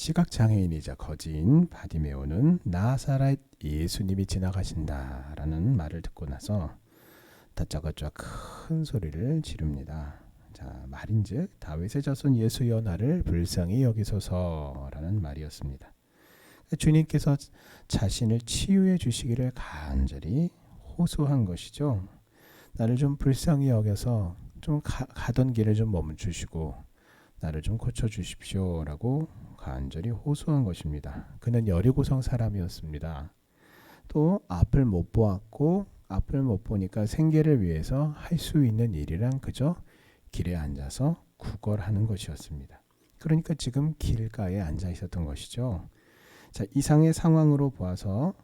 시각장애인이자 거지인 바디메오는 나사렛 예수님이 지나가신다라는 말을 듣고 나서 다짜고짜 큰 소리를 지릅니다. 자, 말인즉 다윗의 자손 예수여 나를 불쌍히 여기소서라는 말이었습니다. 주님께서 자신을 치유해 주시기를 간절히 호소한 것이죠. 나를 좀 불쌍히 여겨서 좀 가던 길을 좀 멈추시고 나를 좀 고쳐주십시오라고 간절히 호소한 것입니다. 그는 여리고성 사람이었습니다. 또 앞을 못 보았고 앞을 못 보니까 생계를 위해서 할 수 있는 일이란 그저 길에 앉아서 구걸하는 것이었습니다. 그러니까 지금 길가에 앉아 있었던 것이죠. 자, 이상의 상황으로 보아서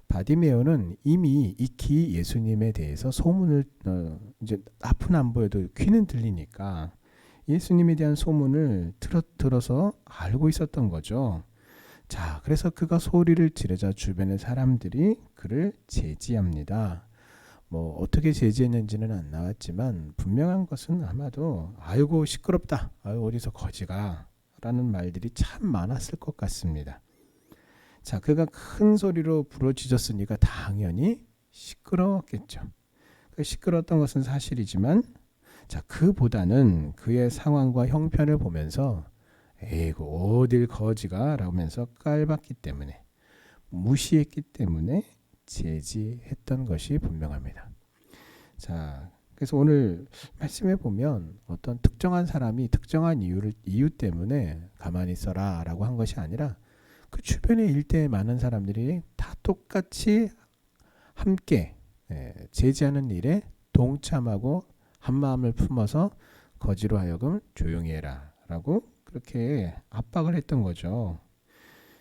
바디메오는 이미 익히 예수님에 대해서 소문을 이제 앞은 안 보여도 귀는 들리니까 예수님에 대한 소문을 들어서 알고 있었던 거죠. 자, 그래서 그가 소리를 지르자 주변의 사람들이 그를 제지합니다. 뭐 어떻게 제지했는지는 안 나왔지만 분명한 것은 아마도 아이고 시끄럽다, 아유 어디서 거지가 라는 말들이 참 많았을 것 같습니다. 자, 그가 큰 소리로 부르짖었으니까 당연히 시끄러웠겠죠. 시끄러웠던 것은 사실이지만 자, 그보다는 그의 상황과 형편을 보면서 에이고 어딜 거지가 라면서 깔봤기 때문에 무시했기 때문에 제지했던 것이 분명합니다. 자, 그래서 오늘 말씀해 보면 어떤 특정한 사람이 특정한 이유 때문에 가만히 있어라 라고 한 것이 아니라 그 주변에 일대에 많은 사람들이 다 똑같이 함께 제지하는 일에 동참하고 한 마음을 품어서 거지로 하여금 조용히 해라 라고 그렇게 압박을 했던 거죠.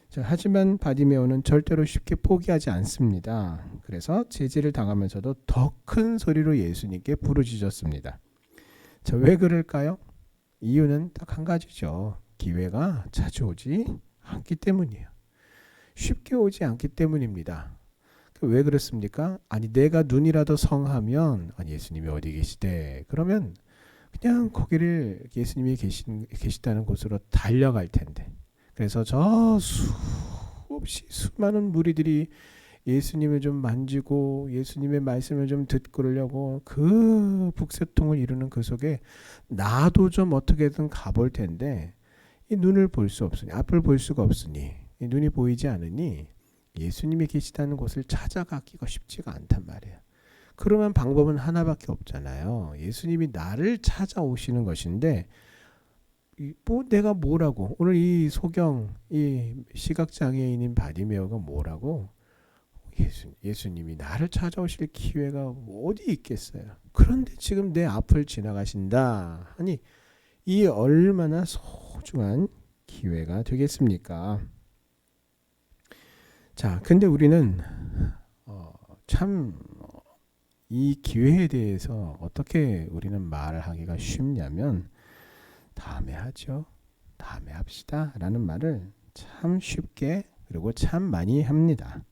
자, 하지만 바디메오는 절대로 쉽게 포기하지 않습니다. 그래서 제지를 당하면서도 더 큰 소리로 예수님께 부르짖었습니다. 자, 왜 그럴까요? 이유는 딱 한 가지죠. 기회가 자주 오지 않기 때문이에요. 쉽게 오지 않기 때문입니다. 왜 그렇습니까? 아니 내가 눈이라도 성하면 아니 예수님이 어디 계시대? 그러면 그냥 거기를 예수님이 계시다는 곳으로 달려갈 텐데. 그래서 저 수없이 수많은 무리들이 예수님을 좀 만지고 예수님의 말씀을 좀 듣고 그러려고 그 북새통을 이루는 그 속에 나도 좀 어떻게든 가볼 텐데 이 눈을 볼 수 없으니 앞을 볼 수가 없으니 이 눈이 보이지 않으니 예수님이 계시다는 곳을 찾아가기가 쉽지가 않단 말이에요. 그러면 방법은 하나밖에 없잖아요. 예수님이 나를 찾아오시는 것인데 뭐 내가 뭐라고 오늘 이 소경 이 시각장애인인 바디메오가 뭐라고 예수님이 나를 찾아오실 기회가 어디 있겠어요. 그런데 지금 내 앞을 지나가신다 하니 이 얼마나 소중한 기회가 되겠습니까? 자, 근데 우리는 참 이 기회에 대해서 어떻게 우리는 말을 하기가 쉽냐면 다음에 하죠. 다음에 합시다 라는 말을 참 쉽게 그리고 참 많이 합니다.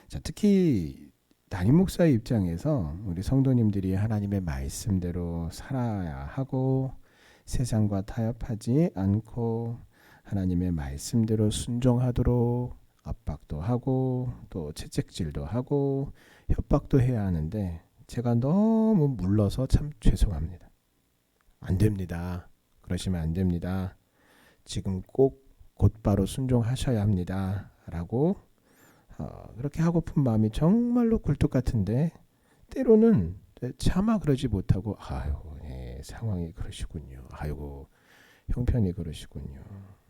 자, 특히 담임 목사의 입장에서 우리 성도님들이 하나님의 말씀대로 살아야 하고 세상과 타협하지 않고 하나님의 말씀대로 순종하도록 압박도 하고 또 채찍질도 하고 협박도 해야 하는데 제가 너무 물러서 참 죄송합니다. 안 됩니다. 그러시면 안 됩니다. 지금 꼭 곧바로 순종하셔야 합니다. 라고 그렇게 하고픈 마음이 정말로 굴뚝 같은데 때로는 차마 그러지 못하고 아유 상황이 그러시군요. 아이고 형편이 그러시군요.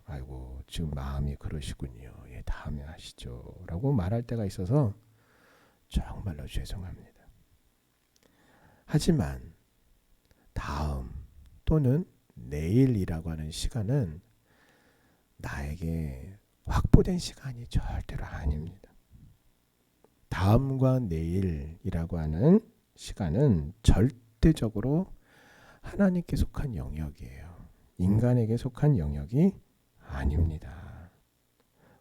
아이고 지금 마음이 그러시군요. 예, 다음에 하시죠. 라고 말할 때가 있어서 정말로 죄송합니다. 하지만 다음 또는 내일이라고 하는 시간은 나에게 확보된 시간이 절대로 아닙니다. 다음과 내일이라고 하는 시간은 절대적으로 하나님께 속한 영역이에요. 인간에게 속한 영역이 아닙니다.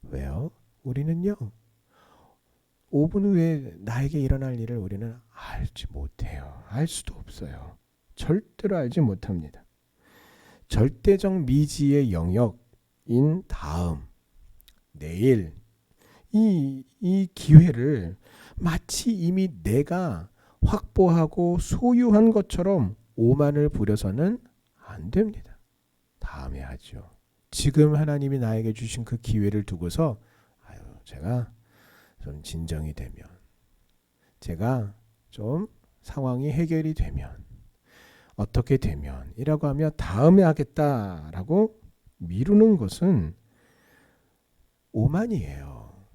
왜요? 우리는요 5분 후에 나에게 일어날 일을 우리는 알지 못해요. 알 수도 없어요. 절대로 알지 못합니다. 절대적 미지의 영역, 다음, 내일 이 기회를 마치 이미 내가 확보하고 소유한 것처럼 오만을 부려서는 안 됩니다. 다음에 하죠. 지금 하나님이 나에게 주신 그 기회를 두고서 제가 좀 진정이 되면, 제가 좀 상황이 해결이 되면, 어떻게 되면 이라고 하며 다음에 하겠다라고 미루는 것은 오만이에요.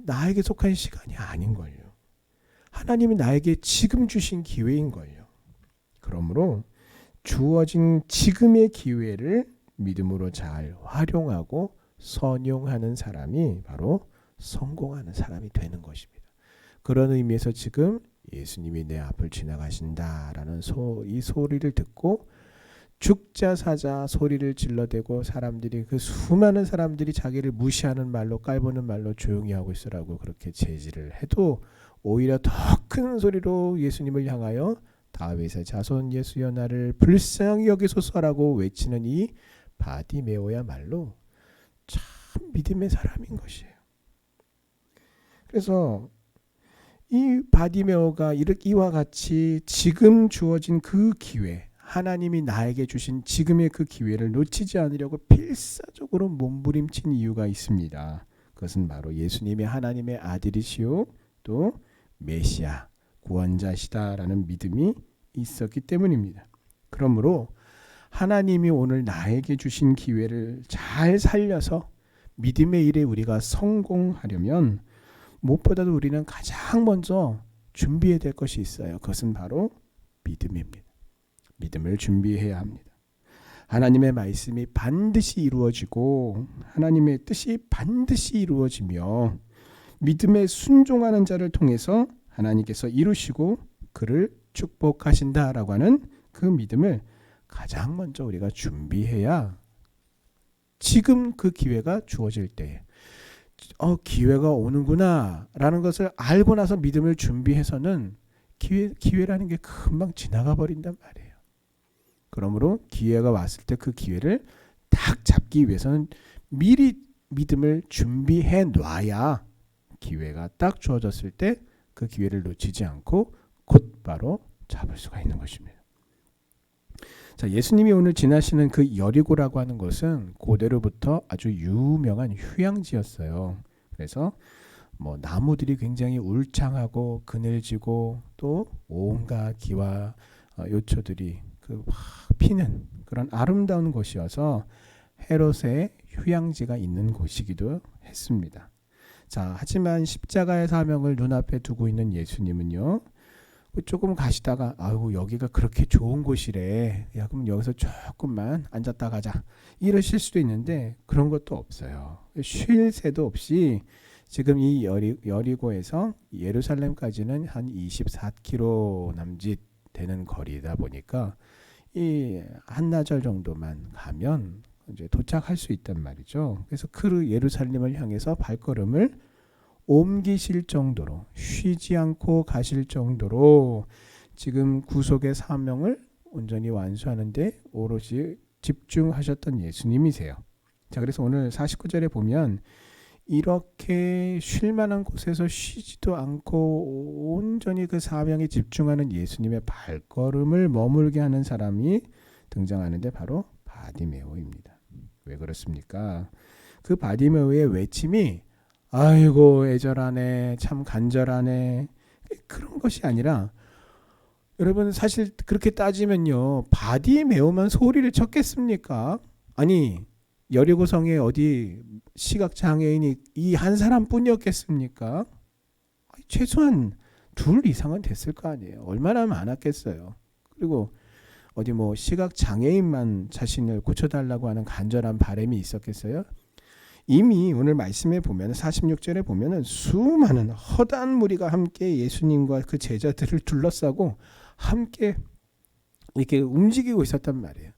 나에게 속한 시간이 아닌걸요. 하나님이 나에게 지금 주신 기회인걸요. 그러므로 주어진 지금의 기회를 믿음으로 잘 활용하고 선용하는 사람이 바로 성공하는 사람이 되는 것입니다. 그런 의미에서 지금 예수님이 내 앞을 지나가신다라는 이 소리를 듣고 죽자 사자 소리를 질러대고 사람들이, 그 수많은 사람들이 자기를 무시하는 말로, 깔보는 말로 조용히 하고 있으라고 그렇게 제지를 해도 오히려 더 큰 소리로 예수님을 향하여 다윗의 자손 예수여 나를 불쌍히 여기소서라고 외치는 이 바디메오야말로 참 믿음의 사람인 것이에요. 그래서 이 바디메오가 이와 같이 지금 주어진 그 기회, 하나님이 나에게 주신 지금의 그 기회를 놓치지 않으려고 필사적으로 몸부림친 이유가 있습니다. 그것은 바로 예수님이 하나님의 아들이시오 또 메시아 구원자시다라는 믿음이 있었기 때문입니다. 그러므로 하나님이 오늘 나에게 주신 기회를 잘 살려서 믿음의 일에 우리가 성공하려면 무엇보다도 우리는 가장 먼저 준비해야 될 것이 있어요. 그것은 바로 믿음입니다. 믿음을 준비해야 합니다. 하나님의 말씀이 반드시 이루어지고 하나님의 뜻이 반드시 이루어지며 믿음에 순종하는 자를 통해서 하나님께서 이루시고 그를 축복하신다라고 하는 그 믿음을 가장 먼저 우리가 준비해야 지금 그 기회가 주어질 때 기회가 오는구나 라는 것을 알고 나서 믿음을 준비해서는 기회라는 게 금방 지나가 버린단 말이에요. 그러므로 기회가 왔을 때 그 기회를 딱 잡기 위해서는 미리 믿음을 준비해 놔야 기회가 딱 주어졌을 때 그 기회를 놓치지 않고 곧바로 잡을 수가 있는 것입니다. 자, 예수님이 오늘 지나시는 그 여리고라고 하는 것은 고대로부터 아주 유명한 휴양지였어요. 그래서 나무들이 굉장히 울창하고 그늘지고 또 온갖 기와 요초들이 피는 그런 아름다운 곳이어서 헤롯의 휴양지가 있는 곳이기도 했습니다. 자, 하지만 십자가의 사명을 눈앞에 두고 있는 예수님은요, 조금 가시다가 여기가 그렇게 좋은 곳이래, 야 그럼 여기서 조금만 앉았다 가자 이러실 수도 있는데 그런 것도 없어요. 쉴 새도 없이 지금 이 여리고에서 예루살렘까지는 한 24km 남짓 되는 거리다 보니까 이 한나절 정도만 가면 이제 도착할 수 있단 말이죠. 그래서 그 예루살렘을 향해서 발걸음을 옮기실 정도로, 쉬지 않고 가실 정도로 지금 구속의 사명을 온전히 완수하는데 오롯이 집중하셨던 예수님이세요. 자, 그래서 오늘 49절에 보면 이렇게 쉴 만한 곳에서 쉬지도 않고 온전히 그 사명에 집중하는 예수님의 발걸음을 머물게 하는 사람이 등장하는데 바로 바디메오입니다. 왜 그렇습니까? 그 바디메오의 외침이 아이고 애절하네, 참 간절하네, 그런 것이 아니라, 여러분 사실 그렇게 따지면요, 바디메오만 소리를 쳤겠습니까? 아니 여리고성에 어디 시각장애인이 이 한 사람뿐이었겠습니까? 최소한 둘 이상은 됐을 거 아니에요. 얼마나 많았겠어요. 그리고 어디 시각장애인만 자신을 고쳐달라고 하는 간절한 바람이 있었겠어요? 이미 오늘 말씀에 보면 46절에 보면은 수많은 허다한 무리가 함께 예수님과 그 제자들을 둘러싸고 함께 이렇게 움직이고 있었단 말이에요.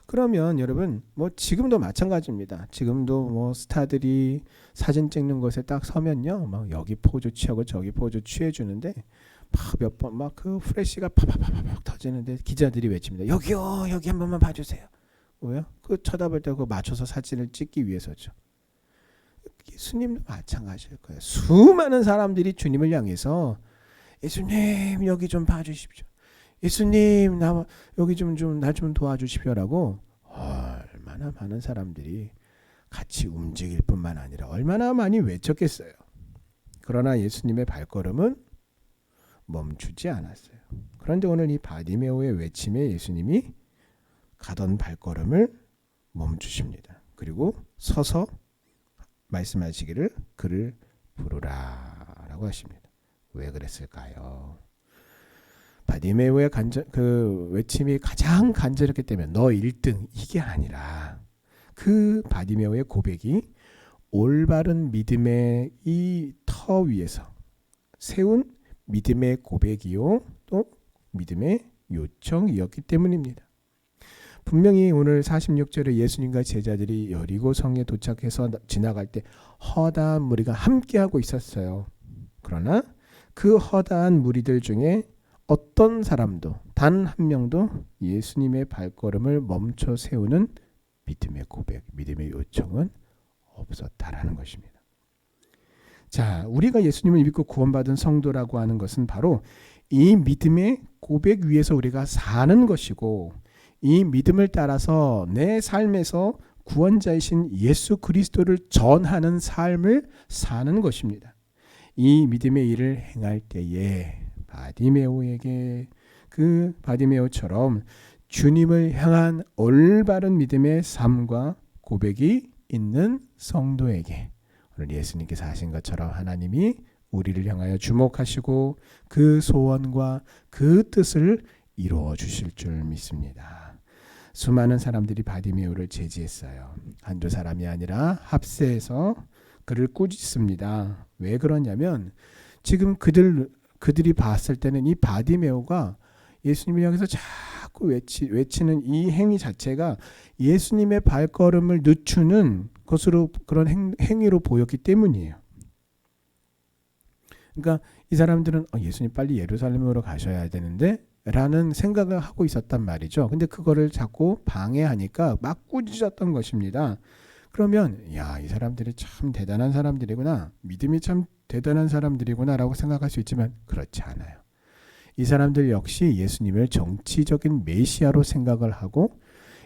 그러면 여러분 지금도 마찬가지입니다. 지금도 스타들이 사진 찍는 곳에 딱 서면요, 막 여기 포즈 취하고 저기 포즈 취해 주는데 몇 번 그 프레시가 파파파팍 터지는데 기자들이 외칩니다. 여기요, 여기 한 번만 봐주세요. 왜요? 그 쳐다볼 때 그 맞춰서 사진을 찍기 위해서죠. 예수님도 마찬가지일 거예요. 수많은 사람들이 주님을 향해서 예수님 여기 좀 봐주십시오. 예수님 나 여기 날 좀 도와주십시오라고 얼마나 많은 사람들이 같이 움직일 뿐만 아니라 얼마나 많이 외쳤겠어요. 그러나 예수님의 발걸음은 멈추지 않았어요. 그런데 오늘 이 바디메오의 외침에 예수님이 가던 발걸음을 멈추십니다. 그리고 서서 말씀하시기를 그를 부르라 라고 하십니다. 왜 그랬을까요? 바디메오의 그 외침이 가장 간절했기 때문에 너 1등 이게 아니라 그 바디메오의 고백이 올바른 믿음의 이 터 위에서 세운 믿음의 고백이요 또 믿음의 요청이었기 때문입니다. 분명히 오늘 46절에 예수님과 제자들이 여리고 성에 도착해서 지나갈 때 허다한 무리가 함께하고 있었어요. 그러나 그 허다한 무리들 중에 어떤 사람도 단 한 명도 예수님의 발걸음을 멈춰 세우는 믿음의 고백, 믿음의 요청은 없었다라는 것입니다. 자, 우리가 예수님을 믿고 구원받은 성도라고 하는 것은 바로 이 믿음의 고백 위에서 우리가 사는 것이고 이 믿음을 따라서 내 삶에서 구원자이신 예수 그리스도를 전하는 삶을 사는 것입니다. 이 믿음의 일을 행할 때에 바디메오에게 그 바디메오처럼 주님을 향한 올바른 믿음의 삶과 고백이 있는 성도에게 오늘 예수님께서 하신 것처럼 하나님이 우리를 향하여 주목하시고 그 소원과 그 뜻을 이루어 주실 줄 믿습니다. 수많은 사람들이 바디메오를 제지했어요. 한두 사람이 아니라 합세해서 그를 꾸짖습니다. 왜 그러냐면 지금 그들이 봤을 때는 이 바디메오가 예수님을 향해서 자꾸 외치는 이 행위 자체가 예수님의 발걸음을 늦추는 것으로 그런 행위로 보였기 때문이에요. 그러니까 이 사람들은 예수님 빨리 예루살렘으로 가셔야 되는데 라는 생각을 하고 있었단 말이죠. 근데 그거를 자꾸 방해하니까 막 꾸짖었던 것입니다. 그러면 이 사람들이 참 대단한 사람들이구나. 믿음이 참 대단한 사람들이구나 라고 생각할 수 있지만 그렇지 않아요. 이 사람들 역시 예수님을 정치적인 메시아로 생각을 하고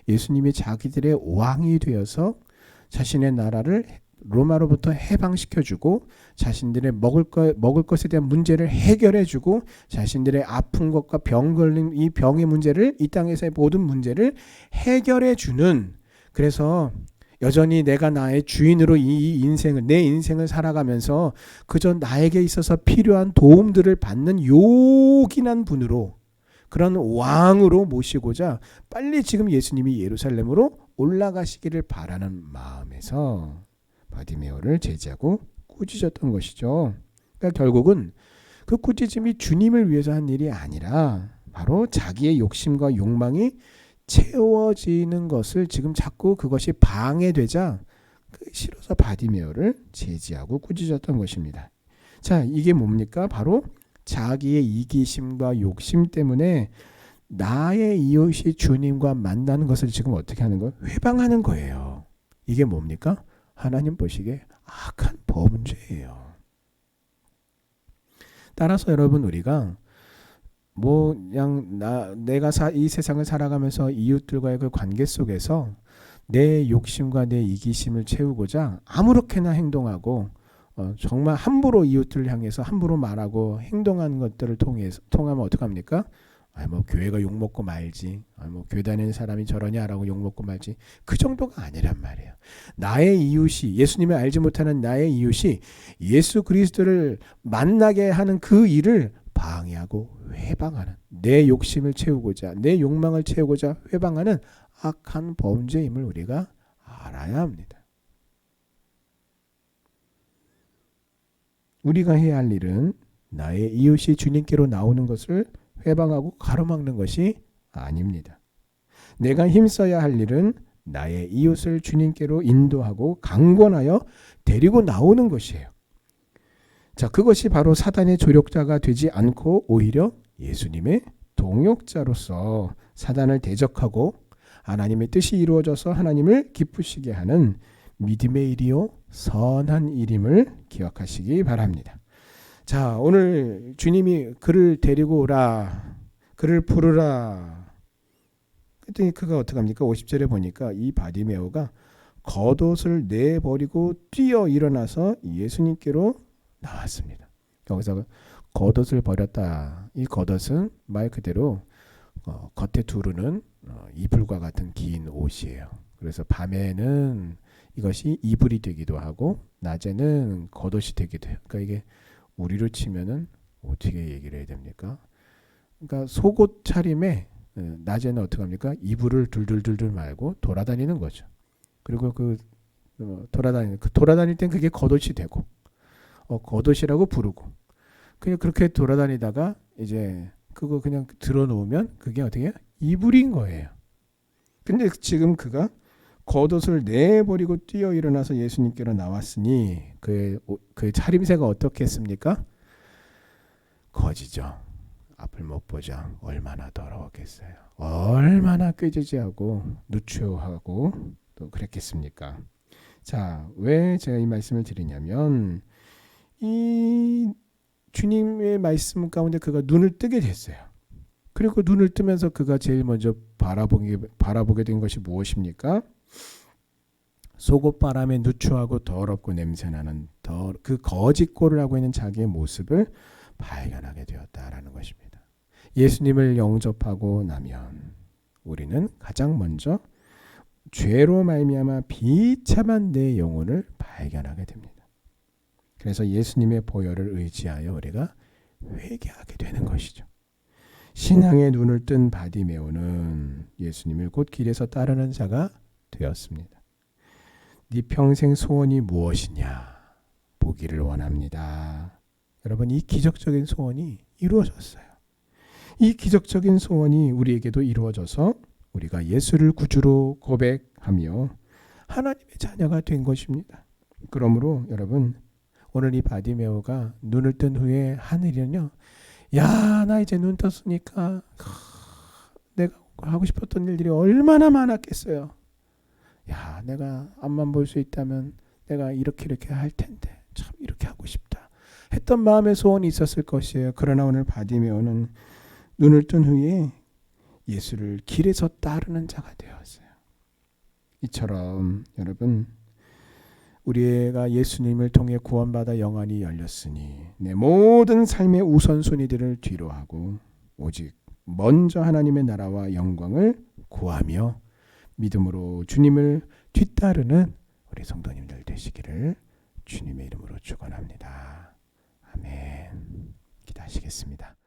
예수님이 자기들의 왕이 되어서 자신의 나라를 로마로부터 해방시켜주고 자신들의 먹을 것에 대한 문제를 해결해주고 자신들의 아픈 것과 병 걸린 이 병의 문제를 이 땅에서의 모든 문제를 해결해주는 그래서 여전히 내가 나의 주인으로 내 인생을 살아가면서 그저 나에게 있어서 필요한 도움들을 받는 요긴한 분으로 그런 왕으로 모시고자 빨리 지금 예수님이 예루살렘으로 올라가시기를 바라는 마음에서 바디메오를 제지하고 꾸짖었던 것이죠. 그러니까 결국은 그 꾸짖음이 주님을 위해서 한 일이 아니라 바로 자기의 욕심과 욕망이 채워지는 것을 지금 자꾸 그것이 방해되자 싫어서 바디메오를 제지하고 꾸짖었던 것입니다. 자, 이게 뭡니까? 바로 자기의 이기심과 욕심 때문에 나의 이웃이 주님과 만나는 것을 지금 어떻게 하는 거예요? 회방하는 거예요. 이게 뭡니까? 하나님 보시기에 악한 범죄예요. 따라서 여러분 우리가 그냥 내가 이 세상을 살아가면서 이웃들과의 그 관계 속에서 내 욕심과 내 이기심을 채우고자 아무렇게나 행동하고 정말 함부로 이웃들을 향해서 함부로 말하고 행동하는 것들을 통하면 어떡합니까? 교회가 욕먹고 말지. 교회 다니는 사람이 저러냐라고 욕먹고 말지. 그 정도가 아니란 말이에요. 나의 이웃이 예수님을 알지 못하는 나의 이웃이 예수 그리스도를 만나게 하는 그 일을 방해하고 회방하는 내 욕심을 채우고자 내 욕망을 채우고자 회방하는 악한 범죄임을 우리가 알아야 합니다. 우리가 해야 할 일은 나의 이웃이 주님께로 나오는 것을 회방하고 가로막는 것이 아닙니다. 내가 힘써야 할 일은 나의 이웃을 주님께로 인도하고 강권하여 데리고 나오는 것이에요. 자, 그것이 바로 사단의 조력자가 되지 않고 오히려 예수님의 동역자로서 사단을 대적하고 하나님의 뜻이 이루어져서 하나님을 기쁘시게 하는 믿음의 일이요 선한 일임을 기억하시기 바랍니다. 자, 오늘 주님이 그를 데리고 오라, 그를 부르라 그랬더니 그가 어떻게 합니까? 50절에 보니까 이 바디메오가 겉옷을 내버리고 뛰어 일어나서 예수님께로 나왔습니다. 여기서 겉옷을 버렸다. 이 겉옷은 말 그대로 겉에 두르는 이불과 같은 긴 옷이에요. 그래서 밤에는 이것이 이불이 되기도 하고 낮에는 겉옷이 되기도 해요. 그러니까 이게 우리로 치면은 어떻게 얘기를 해야 됩니까? 그러니까 속옷 차림에 낮에는 어떻게 합니까? 이불을 둘둘둘둘 말고 돌아다니는 거죠. 그리고 돌아다닐 땐 그게 겉옷이 되고 겉옷이라고 부르고 그냥 그렇게 돌아다니다가 이제 그거 그냥 들어놓으면 그게 어떻게 해요? 이불인 거예요. 근데 지금 그가 겉옷을 내버리고 뛰어 일어나서 예수님께로 나왔으니 그 차림새가 어떻겠습니까? 거지죠. 앞을 못 보자. 얼마나 더러웠겠어요. 얼마나 꾀지지하고 누추하고 또 그랬겠습니까? 자, 왜 제가 이 말씀을 드리냐면 이 주님의 말씀 가운데 그가 눈을 뜨게 됐어요. 그리고 눈을 뜨면서 그가 제일 먼저 바라보게 된 것이 무엇입니까? 속옷바람에 누추하고 더럽고 냄새나는 그 거짓골을 하고 있는 자기의 모습을 발견하게 되었다라는 것입니다. 예수님을 영접하고 나면 우리는 가장 먼저 죄로 말미암아 비참한 내 영혼을 발견하게 됩니다. 그래서 예수님의 보혈을 의지하여 우리가 회개하게 되는 것이죠. 신앙의 눈을 뜬 바디메오는 예수님을 곧 길에서 따르는 자가 되었습니다. 네 평생 소원이 무엇이냐? 보기를 원합니다. 여러분, 이 기적적인 소원이 이루어졌어요. 이 기적적인 소원이 우리에게도 이루어져서 우리가 예수를 구주로 고백하며 하나님의 자녀가 된 것입니다. 그러므로 여러분, 오늘 이 바디메오가 눈을 뜬 후에 하늘이는요, 야, 나 이제 눈 떴으니까 내가 하고 싶었던 일들이 얼마나 많았겠어요. 야, 내가 앞만 볼 수 있다면 내가 이렇게 할 텐데 참 이렇게 하고 싶다 했던 마음의 소원이 있었을 것이에요. 그러나 오늘 바디메오는 눈을 뜬 후에 예수를 길에서 따르는 자가 되었어요. 이처럼 여러분, 우리가 예수님을 통해 구원받아 영안이 열렸으니 내 모든 삶의 우선순위들을 뒤로하고 오직 먼저 하나님의 나라와 영광을 구하며 믿음으로 주님을 뒤따르는 우리 성도님들 되시기를 주님의 이름으로 축원합니다. 아멘. 기도하시겠습니다.